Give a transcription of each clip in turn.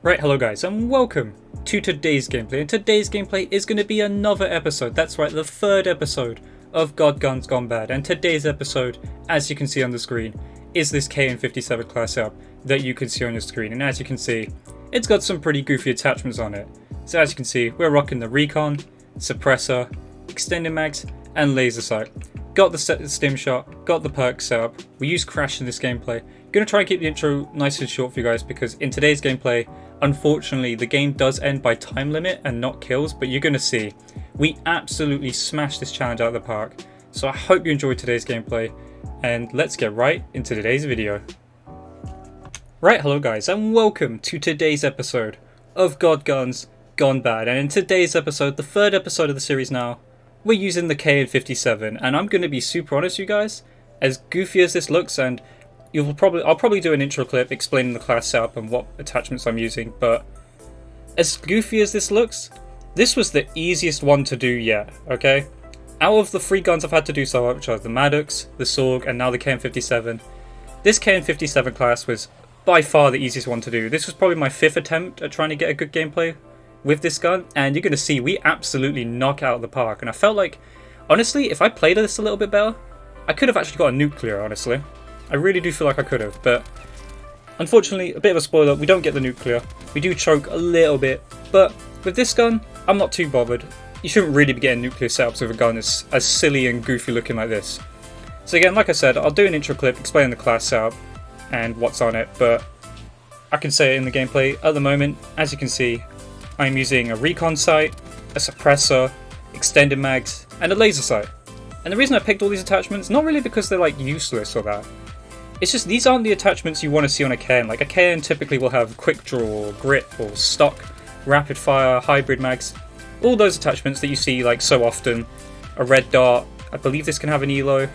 Right, hello guys, and welcome to today's gameplay. And today's gameplay is going to be another episode. That's right, the third episode of God Guns Gone Bad. And today's episode, as you can see on the screen, is this KN-57 class setup that you can see on your screen. And as you can see, it's got some pretty goofy attachments on it. So as you can see, we're rocking the recon, suppressor, extended mags, and laser sight. Got the stim shot, got the perk setup. We use crash in this gameplay. Gonna try and keep the intro nice and short for you guys because in today's gameplay, unfortunately, the game does end by time limit and not kills, but you're gonna see we absolutely smashed this challenge out of the park. So I hope you enjoyed today's gameplay, and let's get right into today's video. Right, hello guys, and welcome to today's episode of God Guns Gone Bad. And in today's episode, the third episode of the series now, we're using the KN-57, and I'm gonna be super honest, you guys. As goofy as this looks, and I'll probably do an intro clip explaining the class setup and what attachments I'm using, but as goofy as this looks, this was the easiest one to do yet, okay? Out of the three guns I've had to do so far, which are the Maddox, the Sorg, and now the KN-57, this KN-57 class was by far the easiest one to do. This was probably my fifth attempt at trying to get a good gameplay with this gun, and you're going to see we absolutely knock out of the park. And I felt like, honestly, if I played this a little bit better, I could have actually got a nuclear, honestly. I really do feel like I could have, but unfortunately, a bit of a spoiler, we don't get the nuclear. We do choke a little bit, but with this gun, I'm not too bothered. You shouldn't really be getting nuclear setups with a gun as silly and goofy looking like this. So again, like I said, I'll do an intro clip explaining the class setup and what's on it, but I can say it in the gameplay. At the moment, as you can see, I'm using a recon sight, a suppressor, extended mags, and a laser sight. And the reason I picked all these attachments, not really because they're like useless or that, it's just these aren't the attachments you want to see on a KN. Like a KN typically will have quick draw, or grip, or stock, rapid fire, hybrid mags. All those attachments that you see like so often. A red dot, I believe this can have an ELO.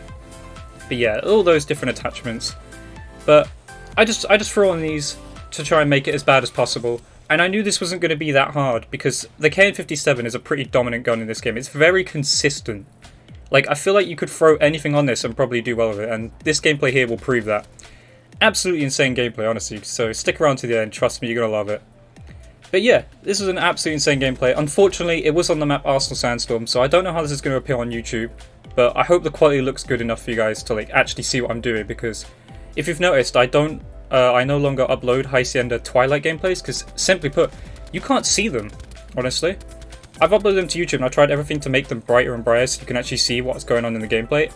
But yeah, all those different attachments. But I just threw on these to try and make it as bad as possible. And I knew this wasn't going to be that hard because the KN-57 is a pretty dominant gun in this game. It's very consistent. Like, I feel like you could throw anything on this and probably do well with it, and this gameplay here will prove that. Absolutely insane gameplay, honestly, so stick around to the end, trust me, you're going to love it. But yeah, this was an absolutely insane gameplay. Unfortunately, it was on the map Arsenal Sandstorm, so I don't know how this is going to appear on YouTube, but I hope the quality looks good enough for you guys to like actually see what I'm doing, because if you've noticed, I no longer upload Hacienda Twilight gameplays, because simply put, you can't see them, honestly. I've uploaded them to YouTube and I've tried everything to make them brighter and brighter so you can actually see what's going on in the gameplay.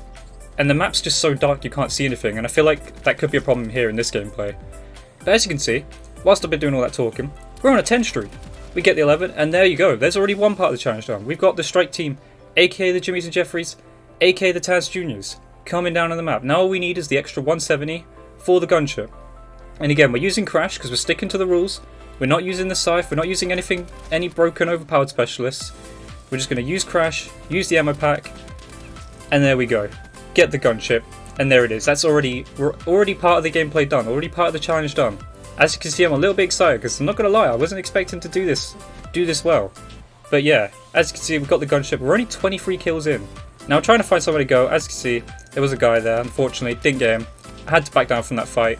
And the map's just so dark you can't see anything, and I feel like that could be a problem here in this gameplay. But as you can see, whilst I've been doing all that talking, we're on a 10 streak. We get the 11, and there you go. There's already one part of the challenge done. We've got the strike team, aka the Jimmies and Jeffries, aka the Taz Juniors, coming down on the map. Now all we need is the extra 170 for the gunship. And again, we're using crash because we're sticking to the rules. We're not using the scythe, we're not using any broken overpowered specialists. We're just going to use crash, use the ammo pack, and there we go. Get the gunship, and there it is. We're already part of the gameplay done, already part of the challenge done. As you can see, I'm a little bit excited because I'm not going to lie, I wasn't expecting to do this well. But yeah, as you can see, we've got the gunship. We're only 23 kills in. Now I'm trying to find somewhere to go. As you can see, there was a guy there. Unfortunately, didn't get him. I had to back down from that fight.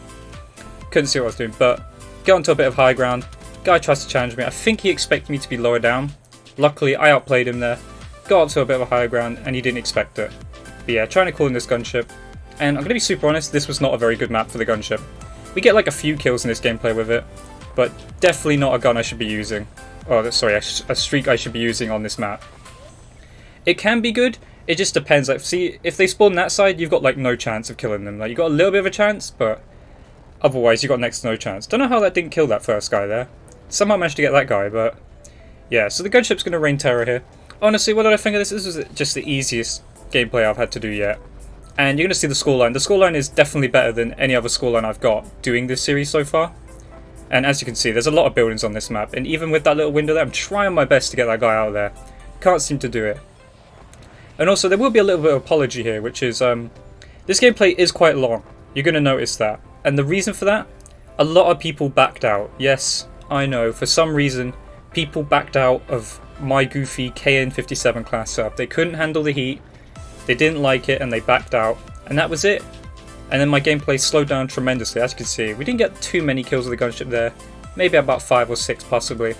Couldn't see what I was doing, but get onto a bit of high ground. Guy tries to challenge me. I think he expected me to be lower down. Luckily, I outplayed him there. Got onto a bit of a higher ground, and he didn't expect it. But yeah, trying to call in this gunship. And I'm going to be super honest, this was not a very good map for the gunship. We get like a few kills in this gameplay with it, but definitely not a gun I should be using. Oh, sorry, a streak I should be using on this map. It can be good. It just depends. Like, see, if they spawn that side, you've got like no chance of killing them. Like, you've got a little bit of a chance, but otherwise, you got next to no chance. Don't know how that didn't kill that first guy there. Somehow managed to get that guy, but yeah, so the gunship's going to rain terror here. Honestly, what did I think of this? This was just the easiest gameplay I've had to do yet. And you're going to see the scoreline. The scoreline is definitely better than any other scoreline I've got doing this series so far. And as you can see, there's a lot of buildings on this map. And even with that little window there, I'm trying my best to get that guy out of there. Can't seem to do it. And also, there will be a little bit of apology here, which is, this gameplay is quite long. You're going to notice that. And the reason for that? A lot of people backed out. Yes, I know, for some reason, people backed out of my goofy KN-57 class setup. They couldn't handle the heat, they didn't like it, and they backed out. And that was it. And then my gameplay slowed down tremendously. As you can see, we didn't get too many kills with the gunship there. maybe about 5 or 6 possibly.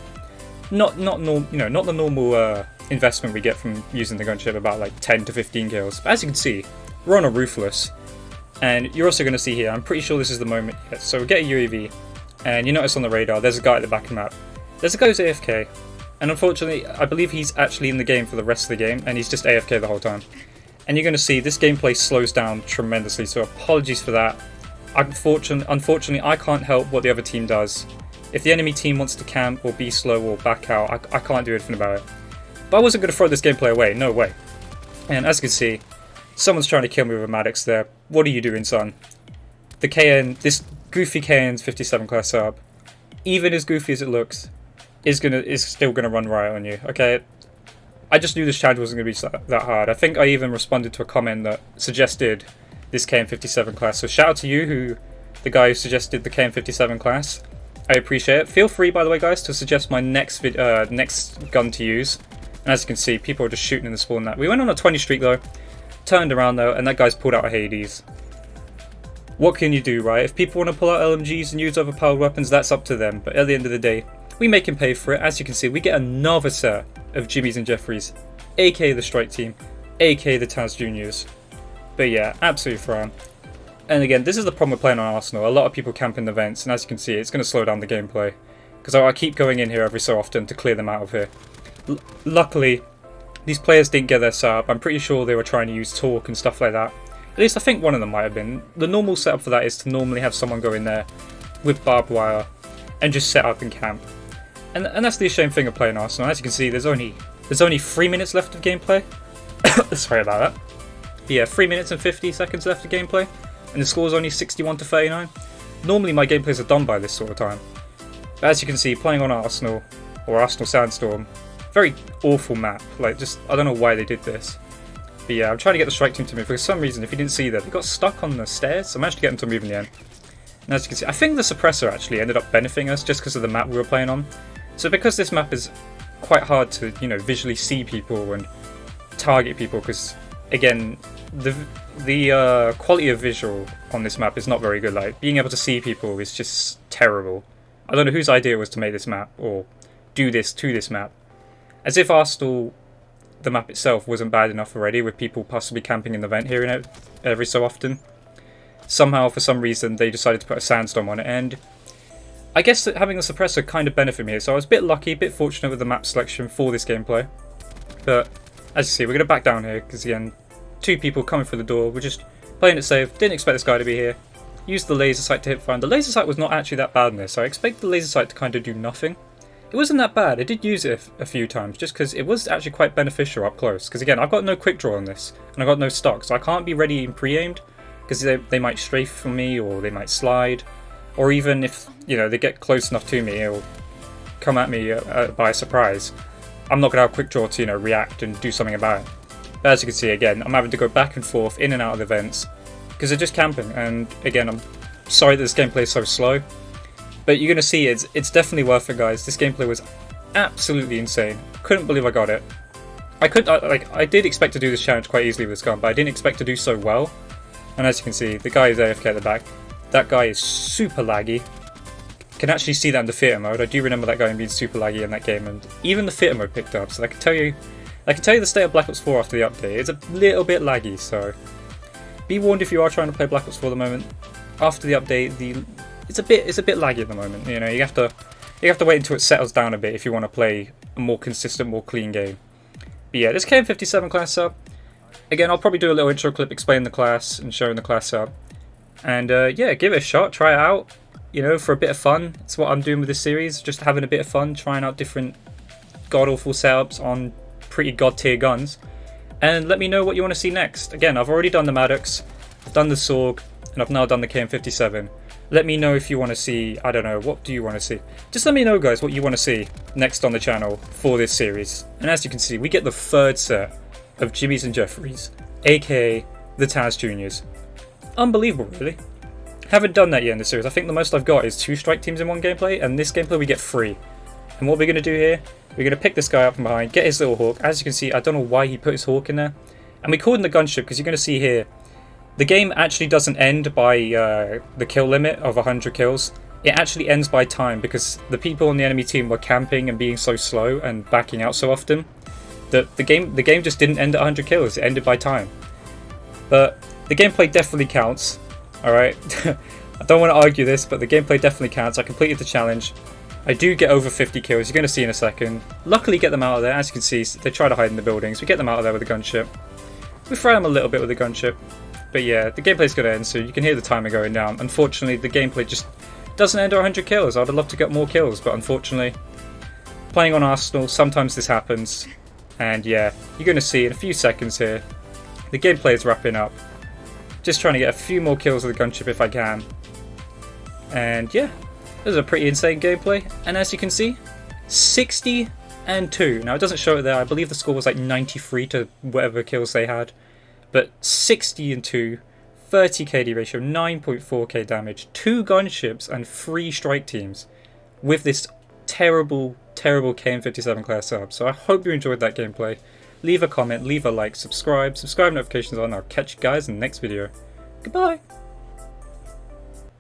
Not the normal investment we get from using the gunship, about like 10 to 15 kills. But as you can see, we're on a Ruthless, and you're also going to see here, I'm pretty sure this is the moment. So we get a UAV, and you notice on the radar there's a guy at the back of the map. There's a guy who's AFK, and unfortunately I believe he's actually in the game for the rest of the game, and he's just AFK the whole time. And you're going to see this gameplay slows down tremendously, so apologies for that. Unfortunately, I can't help what the other team does. If the enemy team wants to camp or be slow or back out, I can't do anything about it. But I wasn't going to throw this gameplay away, no way. And as you can see, someone's trying to kill me with a Maddox there. What are you doing, son? This goofy KN-57 class setup, even as goofy as it looks, is still gonna run riot on you. Okay, I just knew this challenge wasn't gonna be that hard. I think I even responded to a comment that suggested this KN-57 class. So shout out to you, the guy who suggested the KN-57 class. I appreciate it. Feel free, by the way, guys, to suggest my next gun to use. And as you can see, people are just shooting in the spawn net. We went on a 20 streak though, turned around though, and that guy's pulled out a Hades. What can you do, right? If people want to pull out LMGs and use overpowered weapons, that's up to them. But at the end of the day, we make him pay for it. As you can see, we get another set of Jimmys and Jeffries, aka the Strike Team, aka the Taz Juniors. But yeah, absolutely fine. And again, this is the problem with playing on Arsenal. A lot of people camp in the vents, and as you can see, it's going to slow down the gameplay. Because I keep going in here every so often to clear them out of here. Luckily, these players didn't get their setup. I'm pretty sure they were trying to use talk and stuff like that. At least I think one of them might have been. The normal setup for that is to normally have someone go in there with barbed wire and just set up and camp. And that's the shame thing of playing Arsenal. As you can see, there's only 3 minutes left of gameplay. Sorry about that. But yeah, 3 minutes and 50 seconds left of gameplay, and the score is only 61 to 39. Normally my gameplays are done by this sort of time. But as you can see, playing on Arsenal, or Arsenal Sandstorm, very awful map. Like, just, I don't know why they did this. But yeah, I'm trying to get the Strike Team to move. For some reason, if you didn't see that, they got stuck on the stairs, so I managed to get them to move in the end. And as you can see, I think the suppressor actually ended up benefiting us just because of the map we were playing on. So because this map is quite hard to, visually see people and target people, because again, the quality of visual on this map is not very good. Like, being able to see people is just terrible. I don't know whose idea it was to make this map or do this to this map. As if Arsenal, the map itself, wasn't bad enough already, with people possibly camping in the vent here and every so often. Somehow, for some reason, they decided to put a sandstorm on it, and I guess that having the suppressor kind of benefited me here, so I was a bit lucky, a bit fortunate with the map selection for this gameplay. But as you see, we're going to back down here, because again, 2 people coming through the door, we're just playing it safe, didn't expect this guy to be here. Used the laser sight to hit fire, and the laser sight was not actually that bad in this, so I expect the laser sight to kind of do nothing. It wasn't that bad. I did use it a few times, just because it was actually quite beneficial up close. Because again, I've got no quick draw on this, and I've got no stock, so I can't be ready and pre-aimed, because they might strafe from me, or they might slide, or even if they get close enough to me, it'll come at me by surprise. I'm not going to have quick draw to react and do something about it. But as you can see, again, I'm having to go back and forth, in and out of the vents, because they're just camping. And again, I'm sorry that this gameplay is so slow. But you're going to see it's definitely worth it, guys. This gameplay was absolutely insane. Couldn't believe I got it. I did expect to do this challenge quite easily with this gun, but I didn't expect to do so well. And as you can see, the guy is AFK at the back. That guy is super laggy. Can actually see that in the theatre mode. I do remember that guy being super laggy in that game, and even the theatre mode picked up. So I can tell you the state of Black Ops 4 after the update. It's a little bit laggy, so be warned if you are trying to play Black Ops 4 at the moment. After the update, it's a bit laggy at the moment. You have to wait until it settles down a bit if you want to play a more consistent, more clean game. But yeah, this KN-57 class up. Again, I'll probably do a little intro clip explaining the class and showing the class up. And yeah, give it a shot, try it out. For a bit of fun. It's what I'm doing with this series, just having a bit of fun, trying out different god-awful setups on pretty god-tier guns. And let me know what you want to see next. Again, I've already done the Maddox, I've done the Sorg, and I've now done the KN-57. Let me know if you want to see, I don't know, what do you want to see? Just let me know, guys, what you want to see next on the channel for this series. And as you can see, we get the 3rd set of Jimmys and Jeffries, aka the Taz Juniors. Unbelievable, really. Haven't done that yet in the series. I think the most I've got is 2 strike teams in one gameplay, and this gameplay we get 3. And what we're going to do here, we're going to pick this guy up from behind, get his little hawk. As you can see, I don't know why he put his hawk in there. And we called in the gunship, because you're going to see here, the game actually doesn't end by the kill limit of 100 kills. it actually ends by time, because the people on the enemy team were camping and being so slow and backing out so often that the game just didn't end at 100 kills. It ended by time. But the gameplay definitely counts. Alright, I don't want to argue this, but the gameplay definitely counts. I completed the challenge. I do get over 50 kills, you're going to see in a second. Luckily get them out of there. As you can see, they try to hide in the buildings. We get them out of there with a gunship. We fry them a little bit with a gunship. But yeah, the gameplay's going to end soon. You can hear the timer going down. Unfortunately, the gameplay just doesn't end at 100 kills. I'd love to get more kills, but unfortunately, playing on Arsenal, sometimes this happens. And yeah, you're going to see in a few seconds here, the gameplay is wrapping up. Just trying to get a few more kills with the gunship if I can. And yeah, this is a pretty insane gameplay. And as you can see, 60 and 2. Now it doesn't show it there. I believe the score was like 93 to whatever kills they had. But 60 and 2, 30 KD ratio, 9.4k damage, 2 gunships and 3 strike teams with this terrible KN-57 class sub. So I hope you enjoyed that gameplay. Leave a comment, leave a like, subscribe notifications on. I'll catch you guys in the next video. Goodbye!